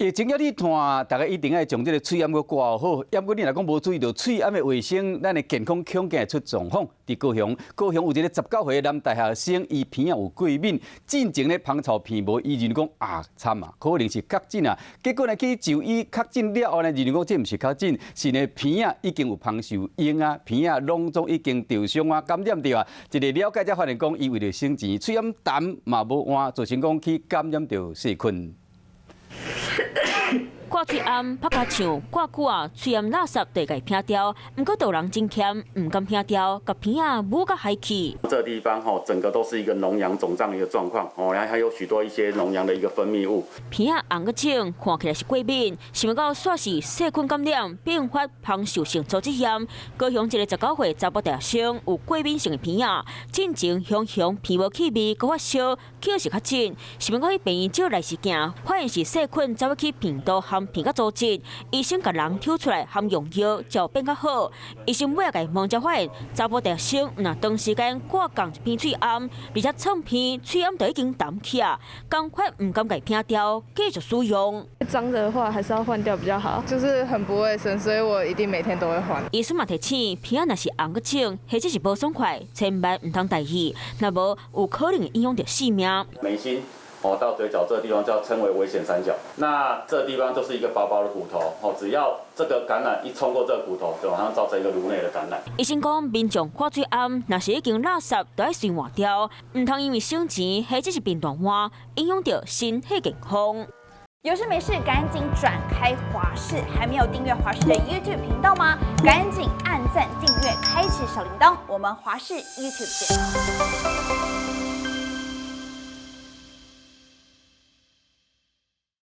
疫情要你看，大家一定要将这个喙炎给挂好。要不你若讲无注意到喙炎的卫生，咱的健康恐惊会出状况。伫高雄有一个19岁的男大学生，伊鼻啊有过敏，进前咧芳草片无，医生讲惨啊，可能是确诊啊。结果呢去就医确诊了后呢，医生讲这毋是确诊，是呢鼻啊已经有芳受用啊，鼻啊拢总已经受伤啊，感染着啊。一个了解才发现讲，伊为了省钱，喙炎淡嘛无换，造成讲去感染着细菌。挂喙炎、拍卡唱、挂久啊，喙炎垃圾都会给拼掉。不过有人真欠，唔敢拼掉，甲鼻啊捂甲海气。这地方整个都是一个脓疡肿胀的一个状况还有许多一些脓疡的一个分泌物。鼻啊红个青，看起来是过敏，想不到煞是细菌感染，并发芳臭性组织炎。高雄一个19岁查甫大学生有过敏性的鼻啊，进前胸皮无气味，佮发烧，叫是确诊。想不到去病院照来时行，发现是细菌走去鼻道含鼻甲组织，医生甲人抽出来含用药，才变较好。医生尾仔甲问才发现，查甫大学生若长时间挂共一片喙炎，而且蹭片喙炎都已经淡起啊，赶快唔敢甲拼掉，继续使用。脏的话还是要换掉比较好，就是很不卫生，所以我一定每天都会换。医生嘛提醒，鼻啊若是红个青，或者是无爽快，千万唔通大意，若无有可能影响到性命。眉心到嘴角这个地方叫称为危险三角。那这地方就是一个薄薄的骨头只要这个感染一冲过这个骨头，就马上造成一个颅内的感染。医生讲，民众挂嘴炎，若是已经垃圾，都要先换掉，唔通因为省钱或者是变短换，影响到身体健康。有事没事赶紧转开华视，还没有订阅华视的 YouTube 频道吗？赶紧按赞、订阅、开启小铃铛，我们华视 YouTube 见。